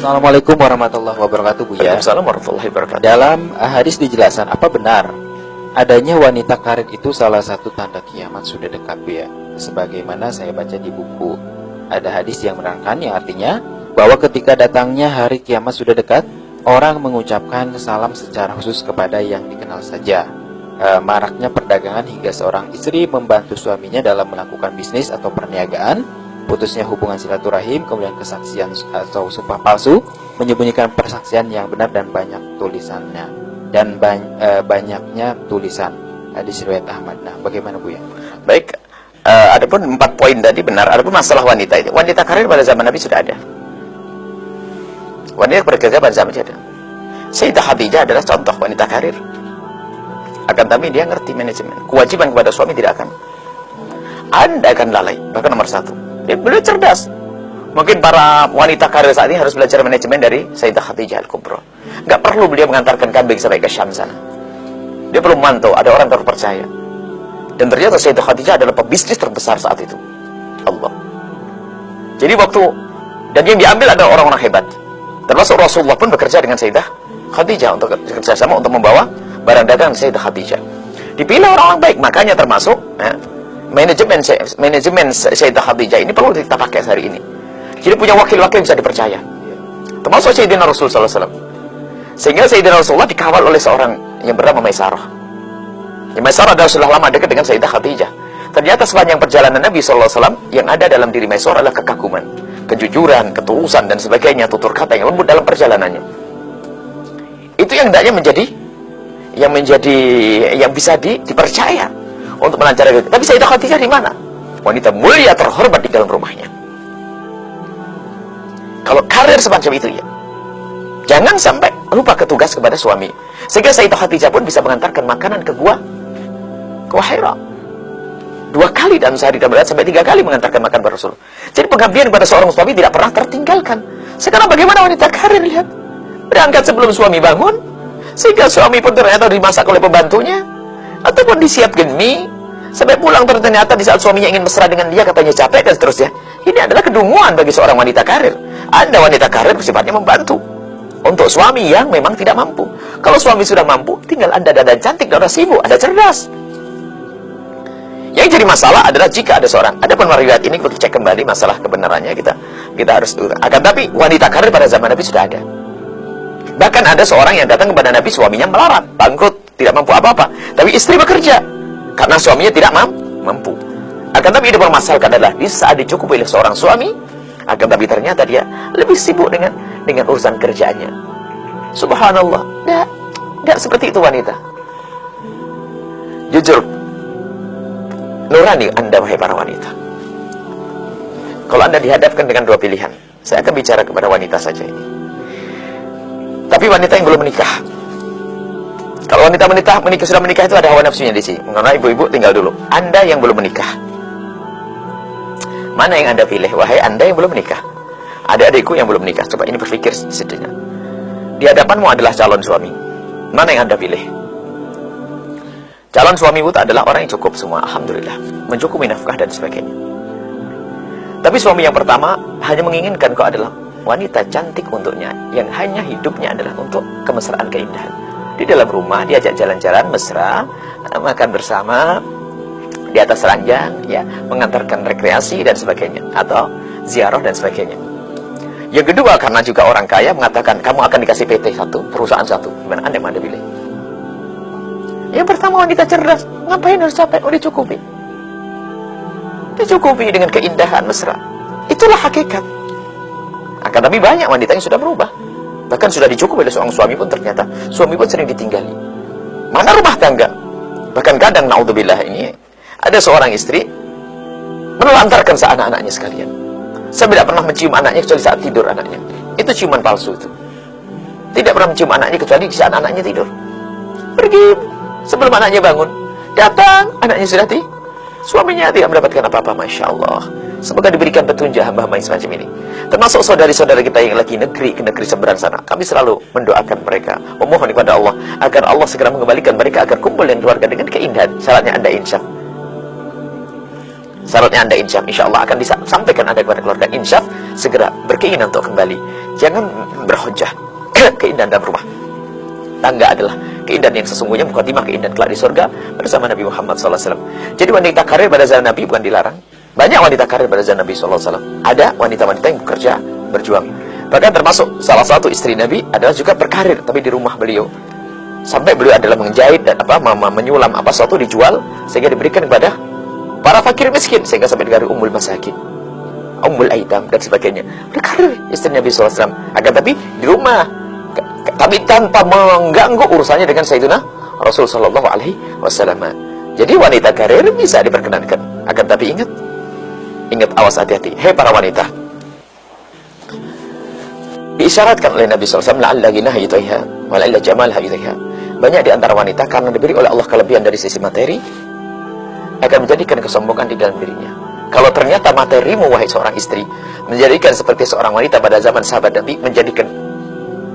Assalamualaikum warahmatullahi wabarakatuh, Buya. Waalaikumsalam warahmatullahi wabarakatuh. Dalam hadis dijelaskan, apa benar adanya wanita karir itu salah satu tanda kiamat sudah dekat, Buya? Sebagaimana saya baca di buku, ada hadis yang menerangkan yang artinya bahwa ketika datangnya hari kiamat sudah dekat, orang mengucapkan salam secara khusus kepada yang dikenal saja. Maraknya perdagangan hingga seorang istri membantu suaminya dalam melakukan bisnis atau perniagaan, putusnya hubungan silaturahim, kemudian kesaksian atau sumpah palsu, menyembunyikan persaksian yang benar dan banyak tulisannya, dan banyaknya tulisan hadis riwayat Ahmad. Nah, bagaimana, Bu ya? Baik, adapun 4 poin tadi benar. Adapun masalah wanita itu, wanita karir pada zaman Nabi sudah ada. Wanita bekerja pada zaman Nabi ada. Sayyidah Khadijah adalah contoh wanita karir. Akan tapi dia ngerti manajemen. Kewajiban kepada suami tidak akan Anda akan lalai. Bahkan nomor 1, dia beliau cerdas. Mungkin para wanita karir saat ini harus belajar manajemen dari Sayyidah Khadijah Al-Kubra. Nggak perlu beliau mengantarkan kambing sampai ke Syam sana. Dia perlu memantau, ada orang terpercaya. Dan ternyata Sayyidah Khadijah adalah pebisnis terbesar saat itu. Allah. Jadi dan yang diambil adalah orang-orang hebat. Termasuk Rasulullah pun bekerja dengan Sayyidah Khadijah untuk kerjasama untuk membawa barang dagang Sayyidah Khadijah. Dipilih orang-orang baik, makanya termasuk manajemen Sayyidah Khadijah ini perlu kita pakai hari ini. Jadi punya wakil-wakil yang bisa dipercaya. Termasuk Sayyidina Rasul SAW. Sehingga Sayyidina Rasulullah dikawal oleh seorang yang bernama Maisarah. Maisarah adalah sudah lama dekat dengan Sayyidah Khadijah. Ternyata sepanjang perjalanan Nabi SAW, yang ada dalam diri Maisarah adalah kekaguman, kejujuran, ketulusan, dan sebagainya, tutur kata yang lembut dalam perjalanannya. Itu yang hendaknya yang bisa dipercaya untuk melancarkan itu. Tapi Sayyidah Khadijah di mana? Wanita mulia terhormat di dalam rumahnya. Kalau karir semacam itu ya, jangan sampai lupa ketugas kepada suami. Sehingga Sayyidah Khadijah pun bisa mengantarkan makanan ke Gua Hira 2 kali dalam sehari, dan sampai 3 kali mengantarkan makan kepada Rasul. Jadi pengabdian kepada seorang suami tidak pernah tertinggalkan. Sekarang bagaimana wanita karir, lihat, berangkat sebelum suami bangun, sehingga suami pun ternyata dimasak oleh pembantunya, ataupun disiapkan mie, sampai pulang ternyata di saat suaminya ingin mesra dengan dia, katanya capek dan seterusnya. Ini adalah kedunguan bagi seorang wanita karir. Anda wanita karir sifatnya membantu untuk suami yang memang tidak mampu. Kalau suami sudah mampu, tinggal Anda dandan cantik, dan sibuk, Anda cerdas. Yang jadi masalah adalah jika ada seorang, ada riwayat ini kita cek kembali masalah kebenarannya, kita harus akan tapi wanita karir pada zaman Nabi sudah ada. Bahkan ada seorang yang datang kepada Nabi, suaminya melarat, bangkrut, tidak mampu apa-apa, tapi istri bekerja karena suaminya tidak mampu. Akan tapi yang dipermasalahkan adalah di saat dicukupi oleh seorang suami, akan tapi ternyata dia lebih sibuk dengan urusan kerjaannya. Subhanallah, tidak seperti itu wanita. Jujur, nurani Anda wahai para wanita. Kalau Anda dihadapkan dengan 2 pilihan, saya akan bicara kepada wanita saja ini. Tapi wanita yang belum menikah. Kalau wanita sudah menikah itu ada hawa nafsunya di sini. Mengenai ibu-ibu tinggal dulu. Anda yang belum menikah, mana yang Anda pilih? Wahai Anda yang belum menikah, adik-adikku yang belum menikah, coba ini berpikir sejenak. Di hadapanmu adalah calon suami. Mana yang Anda pilih? Calon suamimu adalah orang yang cukup semua, alhamdulillah, mencukupi nafkah dan sebagainya. Tapi suami yang pertama hanya menginginkan kau adalah wanita cantik untuknya, yang hanya hidupnya adalah untuk kemesraan, keindahan. Di dalam rumah diajak jalan-jalan mesra, makan bersama di atas ranjang, ya, mengantarkan rekreasi dan sebagainya, atau ziarah dan sebagainya. Yang kedua, karena juga orang kaya, mengatakan kamu akan dikasih PT 1, perusahaan 1. Gimana Anda yang pilih? Yang pertama, wanita cerdas. Ngapain harus capek? Dicukupi. Dicukupi dengan keindahan mesra. Itulah hakikat. Akan tapi banyak wanita yang sudah berubah. Bahkan sudah dicukupi oleh seorang suami pun ternyata suami pun sering ditinggali. Mana rumah tangga? Bahkan kadang naudzubillah ini ada seorang istri menelantarkan anak-anaknya sekalian. Saya tidak pernah mencium anaknya kecuali saat tidur anaknya. Itu ciuman palsu itu. Tidak pernah mencium anaknya kecuali di saat anaknya tidur. Pergi sebelum anaknya bangun. Datang, anaknya sudah suaminya tidak mendapatkan apa-apa, Masya Allah. Semoga diberikan petunjuk hamba-hamba yang semacam ini. Termasuk saudari-saudara kita yang lagi ke negeri seberang sana. Kami selalu mendoakan mereka, memohon kepada Allah agar Allah segera mengembalikan mereka agar kumpul dengan keluarga dengan keindahan. Syaratnya Anda insyaf. Syaratnya Anda insyaf, insya Allah akan disampaikan Anda kepada keluarga. Insyaf, segera berkeinginan untuk kembali Jangan berhujjah keindahan dalam rumah tangga adalah keindahan yang sesungguhnya, mukadimah keindahan kelak di surga bersama Nabi Muhammad SAW. Jadi wanita karir pada zaman Nabi bukan dilarang. Banyak wanita karir pada zaman Nabi SAW. Ada wanita-wanita yang bekerja, berjuang. Bahkan termasuk salah satu istri Nabi adalah juga berkarir, tapi di rumah beliau. Sampai beliau adalah menjahit dan menyulam sesuatu dijual sehingga diberikan kepada para fakir miskin, sehingga sampai dikari ummul masakin, ummul aitam dan sebagainya. Berkarir istri Nabi SAW. Akan tapi di rumah, tapi tanpa mengganggu urusannya dengan Sayyidina Rasul Sallallahu Alaihi Wasallam. Jadi wanita karir bisa diperkenankan. Akan tapi ingat awas, hati-hati. Hei para wanita, diisyaratkan oleh Nabi SAW, la'alla ghinaha yudhiha wa la'alla jamalha yudhiha. Banyak di antara wanita karena diberi oleh Allah kelebihan dari sisi materi akan menjadikan kesombongan di dalam dirinya. Kalau ternyata materimu, wahai seorang istri, menjadikan seperti seorang wanita pada zaman sahabat Nabi, menjadikan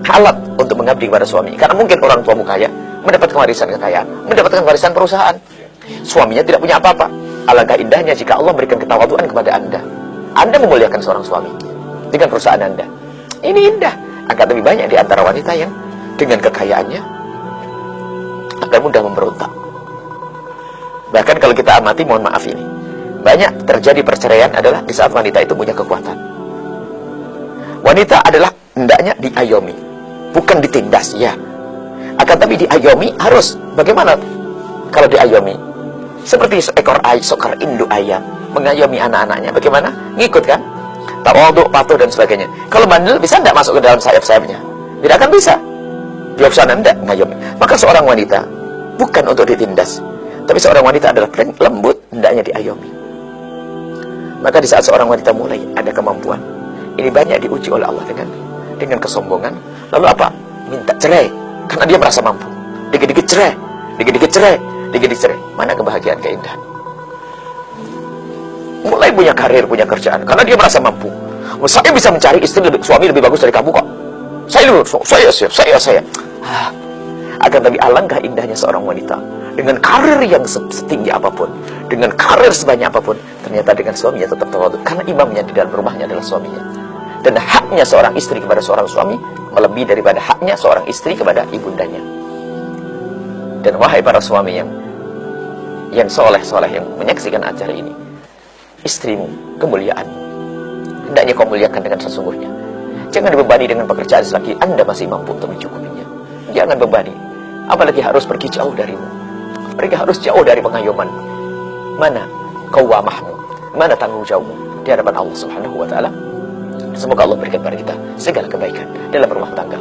alat untuk mengabdi kepada suami. Karena mungkin orang tuamu kaya, mendapatkan warisan kekayaan, mendapatkan warisan perusahaan. Suaminya tidak punya apa-apa. Alangkah indahnya jika Allah berikan ketawaduan kepada Anda. Anda memuliakan seorang suami dengan perusahaan Anda. Ini indah. Akan lebih banyak di antara wanita yang dengan kekayaannya akan mudah memberontak. Bahkan kalau kita amati, mohon maaf ini, banyak terjadi perceraian adalah di saat wanita itu punya kekuatan. Wanita adalah hendaknya diayomi, bukan ditindas, ya. Akan tapi diayomi harus. Bagaimana kalau diayomi? Seperti seekor induk ayam mengayomi anak-anaknya. Bagaimana? Ngikut kan? Tawadhu, patuh dan sebagainya. Kalau bandel bisa tidak masuk ke dalam sayap-sayapnya? Tidak akan bisa. Dia sana tidak mengayomi. Maka seorang wanita bukan untuk ditindas, tapi seorang wanita adalah lembut, hendaknya diayomi. Maka di saat seorang wanita mulai ada kemampuan, ini banyak diuji oleh Allah dengan kesombongan. Lalu apa? Minta cerai karena dia merasa mampu. Dikit-dikit cerai, dikit-dikit cerai, dikit-dikit cerai. Mana kebahagiaan, keindahan? Mulai punya karir, punya kerjaan karena dia merasa mampu. Saya bisa mencari suami lebih bagus dari kamu kok. Saya. Akan tapi alangkah indahnya seorang wanita dengan karir yang setinggi apapun, dengan karir sebanyak apapun, ternyata dengan suaminya tetap tawadhu karena imamnya di dalam rumahnya adalah suaminya. Dan haknya seorang istri kepada seorang suami melebihi daripada haknya seorang istri kepada ibundanya. Dan wahai para suami yang soleh yang menyaksikan acara ini, istrimu kemuliaanmu hendaknya kau muliakan dengan sesungguhnya. Jangan dibebani dengan pekerjaan selagi Anda masih mampu untuk mencukupinya. Jangan bebani, apalagi harus pergi jauh darimu. Mereka harus jauh dari pengayoman. Mana qawwamahmu, mana tanggung jawabmu di hadapan Allah Subhanahu wa taala. Semoga Allah berikan kepada kita segala kebaikan dalam rumah tangga.